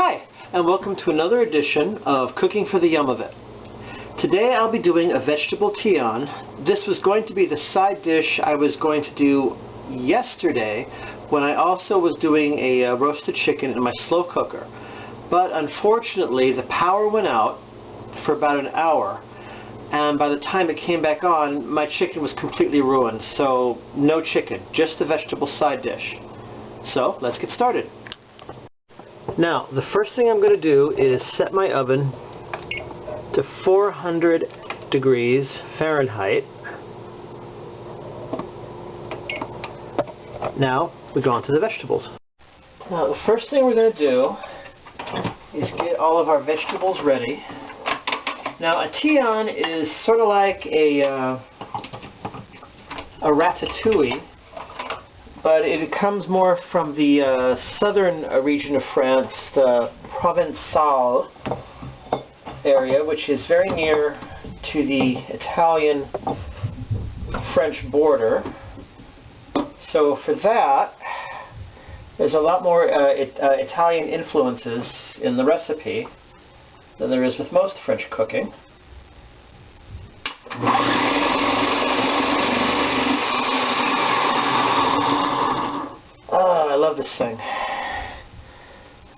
Hi, and welcome to another edition of Cooking for the Yum of It. Today I'll be doing a vegetable Tian. This was going to be the side dish I was going to do yesterday when I also was doing a roasted chicken in my slow cooker. But unfortunately the power went out for about an hour, and by the time it came back on my chicken was completely ruined. So no chicken, just the vegetable side dish. So let's get started. Now, the first thing I'm going to do is set my oven to 400 degrees Fahrenheit. Now, we go on to the vegetables. Now, the first thing we're going to do is get all of our vegetables ready. Now, a Tian is sort of like a ratatouille, but it comes more from the southern region of France, the Provençal area, which is very near to the Italian-French border. So for that, there's a lot more Italian influences in the recipe than there is with most French cooking. I love this thing.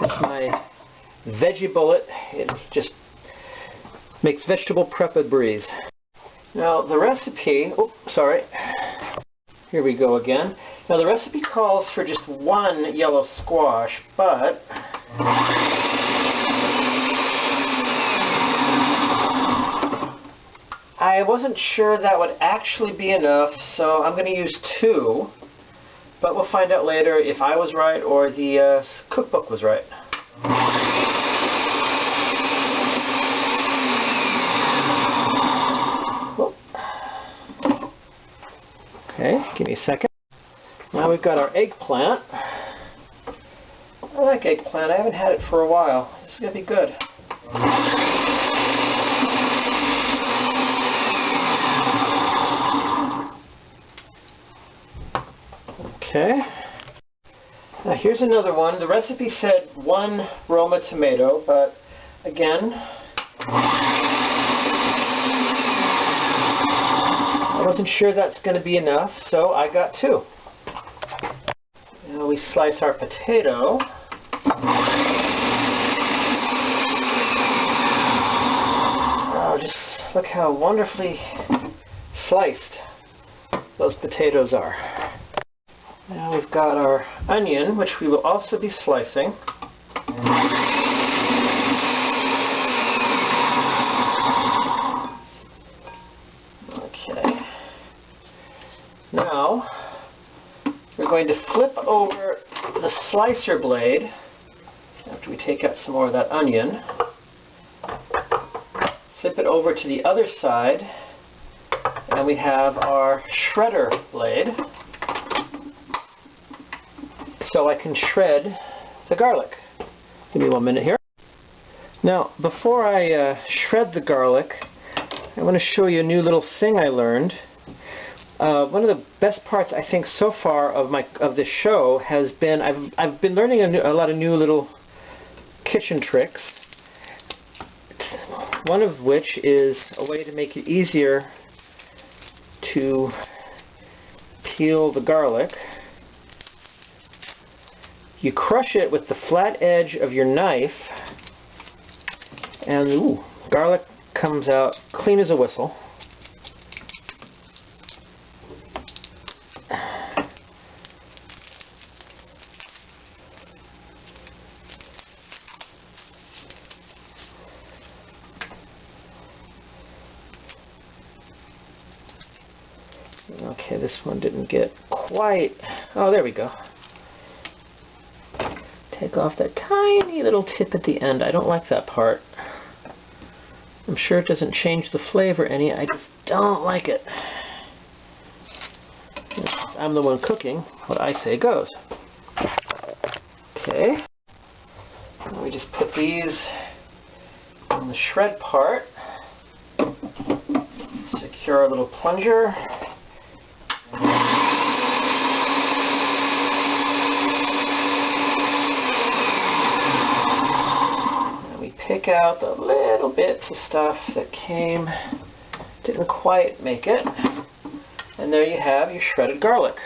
It's my veggie bullet. It just makes vegetable prep a breeze. Now the recipe, here we go again. Now the recipe calls for just one yellow squash, but I wasn't sure that would actually be enough, so I'm going to use two. But we'll find out later if I was right or the cookbook was right. Okay, give me a second. Now we've got our eggplant. I like eggplant. I haven't had it for a while. This is going to be good. Okay, now here's another one. The recipe said one Roma tomato, but again, I wasn't sure that's going to be enough, so I got two. Now we slice our potato. Oh, just look how wonderfully sliced those potatoes are. Now we've got our onion, which we will also be slicing. Okay. Now we're going to flip over the slicer blade after we take out some more of that onion. Flip it over to the other side, and we have our shredder blade. So I can shred the garlic. Give me 1 minute here. Now, before I shred the garlic, I want to show you a new little thing I learned. One of the best parts, I think, so far of this show has been I've been learning a lot of new little kitchen tricks. One of which is a way to make it easier to peel the garlic. You crush it with the flat edge of your knife, and ooh, garlic comes out clean as a whistle. Okay, this one didn't get quite... Oh, there we go. Take off that tiny little tip at the end. I don't like that part. I'm sure it doesn't change the flavor any. I just don't like it. I'm the one cooking. What I say goes. Okay. Now we just put these in the shred part. Secure our little plunger. Pick out the little bits of stuff that didn't quite make it. And there you have your shredded garlic.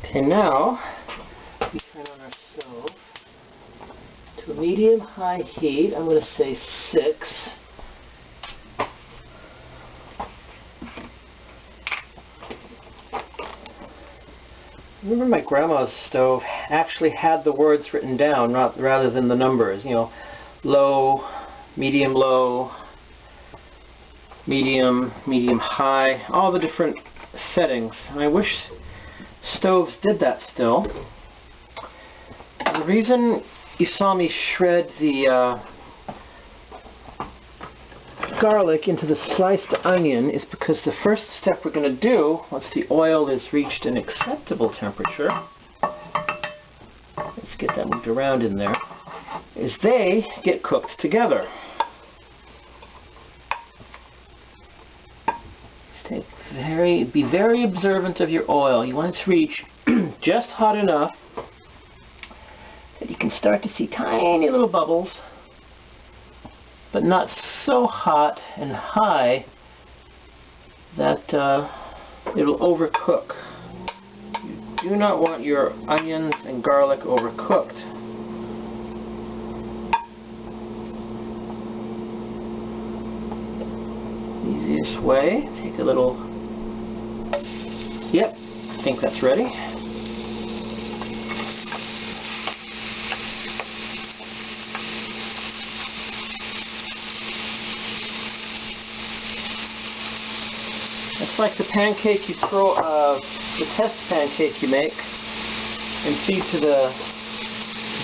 Okay, now we turn on our stove to a medium-high heat. I'm going to say 6. Remember, my grandma's stove actually had the words written down rather than the numbers. You know, low, medium, medium, high, all the different settings. And I wish stoves did that still. And the reason you saw me shred the garlic into the sliced onion is because the first step we're going to do, once the oil is reached an acceptable temperature, let's get that moved around in there, is they get cooked together. Be very observant of your oil. You want it to reach just hot enough that you can start to see tiny little bubbles, but not so hot and high that it'll overcook. You do not want your onions and garlic overcooked. Easiest way, take a little, yep, I think that's ready. It's like the pancake you throw, the test pancake you make and feed to the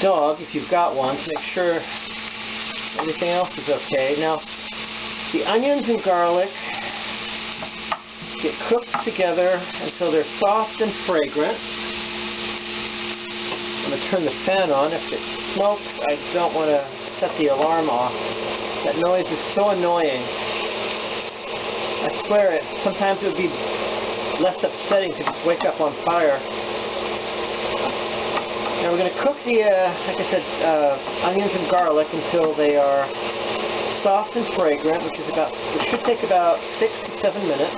dog if you've got one to make sure everything else is okay. Now, the onions and garlic get cooked together until they're soft and fragrant. I'm going to turn the fan on. If it smokes, I don't want to set the alarm off. That noise is so annoying. I swear it. Sometimes it would be less upsetting to just wake up on fire. Now we're going to cook the, like I said, onions and garlic until they are soft and fragrant, which should take about 6 to 7 minutes.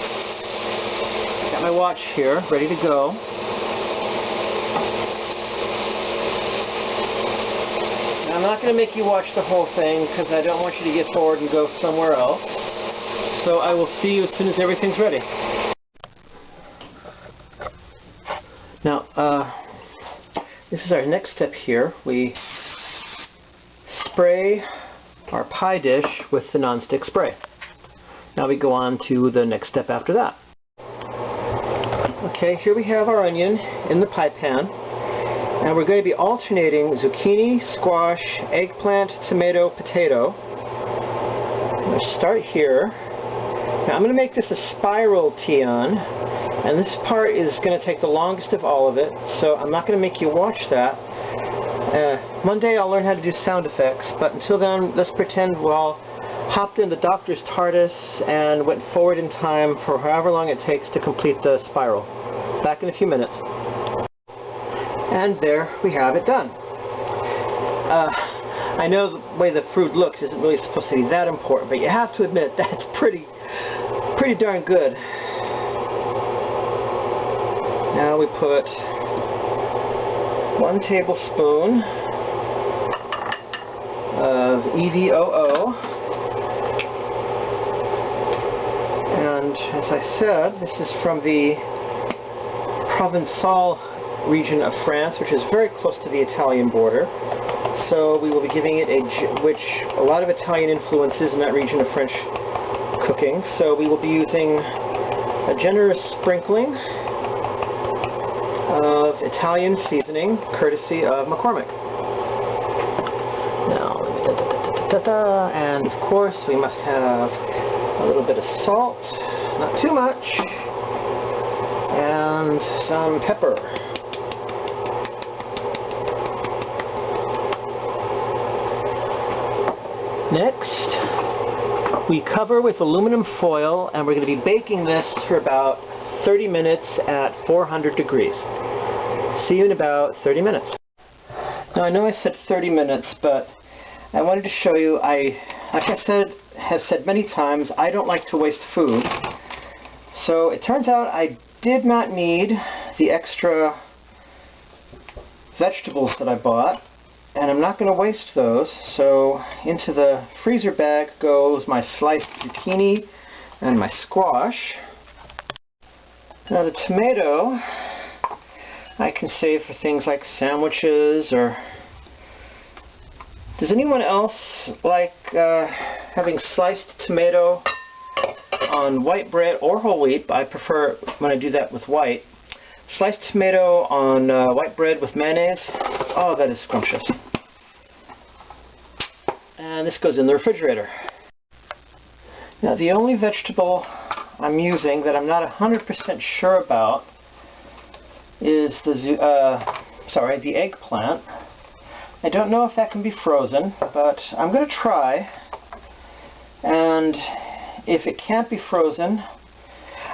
Got my watch here, ready to go. Now, I'm not going to make you watch the whole thing because I don't want you to get bored and go somewhere else. So I will see you as soon as everything's ready. Now, this is our next step here. We spray our pie dish with the nonstick spray. Now we go on to the next step after that. Okay, here we have our onion in the pie pan. And we're going to be alternating zucchini, squash, eggplant, tomato, potato. I'm going to start here. Now I'm going to make this a spiral Tian, and this part is going to take the longest of all of it, so I'm not going to make you watch that. One day I'll learn how to do sound effects, but until then, let's pretend we all hopped in the doctor's TARDIS and went forward in time for however long it takes to complete the spiral. Back in a few minutes. And there we have it done. I know the way the fruit looks isn't really supposed to be that important, but you have to admit that's pretty darn good. Now we put 1 tablespoon of EVOO, and as I said, this is from the Provençal region of France, which is very close to the Italian border. So we will be giving it a lot of Italian influences in that region of French cooking. So we will be using a generous sprinkling of Italian seasoning, courtesy of McCormick. Now, and of course we must have a little bit of salt, not too much, and some pepper. Next, we cover with aluminum foil, and we're going to be baking this for about 30 minutes at 400 degrees. See you in about 30 minutes. Now I know I said 30 minutes, but I wanted to show you, like I have said many times, I don't like to waste food. So it turns out I did not need the extra vegetables that I bought, and I'm not going to waste those. So into the freezer bag goes my sliced zucchini and my squash. Now the tomato I can save for things like sandwiches, or does anyone else like having sliced tomato on white bread or whole wheat? I prefer when I do that with white. Sliced tomato on white bread with mayonnaise. Oh, that is scrumptious. And this goes in the refrigerator. Now the only vegetable I'm using that I'm not 100% sure about is the eggplant. I don't know if that can be frozen, but I'm going to try. And if it can't be frozen,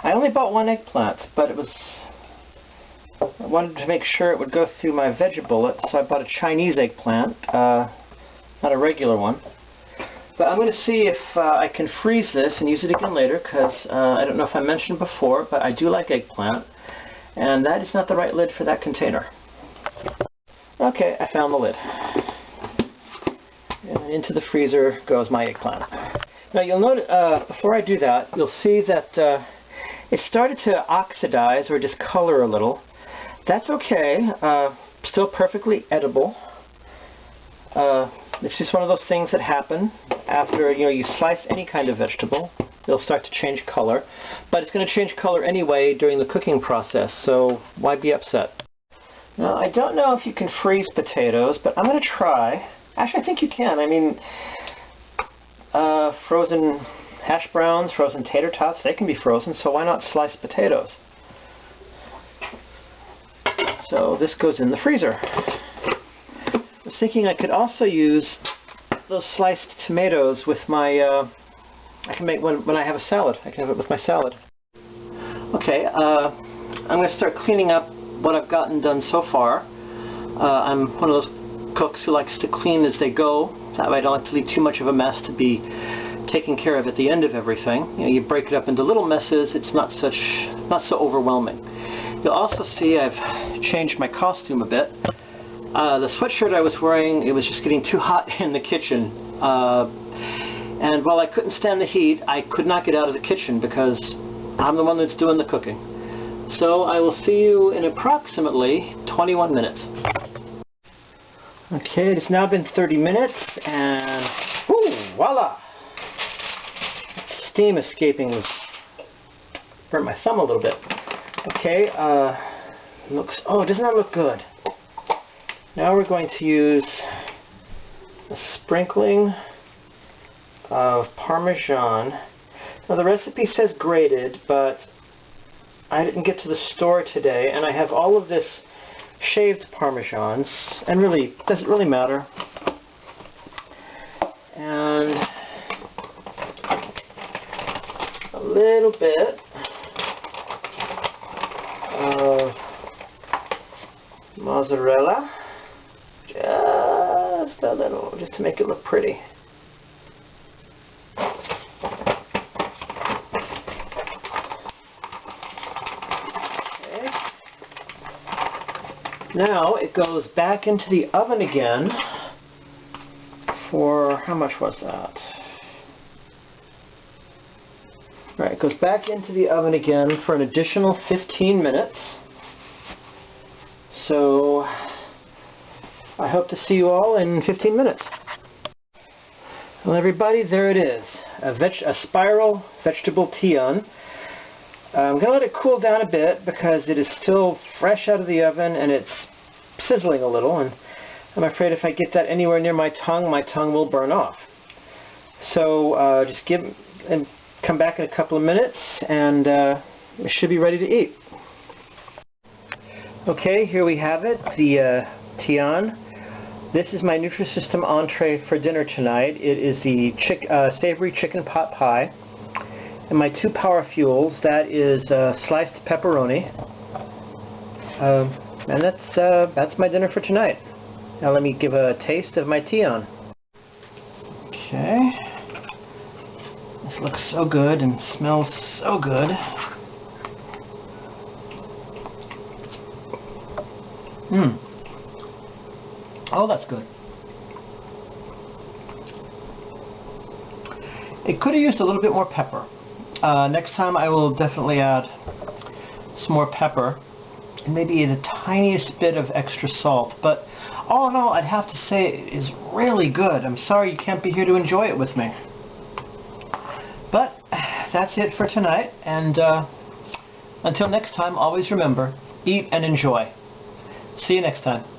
I only bought one eggplant, but I wanted to make sure it would go through my veggie bullet, so I bought a Chinese eggplant, not a regular one. But I'm going to see if I can freeze this and use it again later, because I don't know if I mentioned before, but I do like eggplant, and that is not the right lid for that container. Okay, I found the lid. And into the freezer goes my eggplant. Now you'll notice, before I do that, you'll see that it started to oxidize or discolor a little. That's okay, still perfectly edible. It's just one of those things that happen after you slice any kind of vegetable. It'll start to change color, but it's going to change color anyway during the cooking process, so why be upset? Now I don't know if you can freeze potatoes, but I'm going to try. Actually, I think you can. I mean, frozen hash browns, frozen tater tots, they can be frozen, so why not sliced potatoes? So this goes in the freezer. I was thinking I could also use those sliced tomatoes with my, I can make when I have a salad. I can have it with my salad. Okay, I'm going to start cleaning up what I've gotten done so far. I'm one of those cooks who likes to clean as they go. That way I don't have to leave too much of a mess to be taken care of at the end of everything. You break it up into little messes. It's not so overwhelming. You'll also see I've changed my costume a bit. The sweatshirt I was wearing, it was just getting too hot in the kitchen. And while I couldn't stand the heat, I could not get out of the kitchen because I'm the one that's doing the cooking. So I will see you in approximately 21 minutes. Okay, it's now been 30 minutes and whoo, voila! Steam escaping was burnt my thumb a little bit. Okay, oh, doesn't that look good? Now we're going to use a sprinkling of parmesan. Now the recipe says grated, but I didn't get to the store today, and I have all of this shaved parmesan, and really, does it really matter? And a little bit of mozzarella, just a little, just to make it look pretty. Okay. Now it goes back into the oven again for, how much was that? Right, it goes back into the oven again for an additional 15 minutes. So I hope to see you all in 15 minutes. Well, everybody, there it is. A spiral vegetable Tian. I'm going to let it cool down a bit because it is still fresh out of the oven and it's sizzling a little, and I'm afraid if I get that anywhere near my tongue will burn off. So just come back in a couple of minutes and it should be ready to eat. Okay, here we have it, the Tian. This is my Nutrisystem entree for dinner tonight. It is the savory chicken pot pie. And my two power fuels, that is sliced pepperoni. And that's my dinner for tonight. Now let me give a taste of my Tian. Okay. This looks so good and smells so good. Oh, that's good. It could have used a little bit more pepper. Next time I will definitely add some more pepper and maybe the tiniest bit of extra salt. But all in all, I'd have to say it is really good. I'm sorry you can't be here to enjoy it with me. But that's it for tonight, and until next time, always remember, eat and enjoy. See you next time.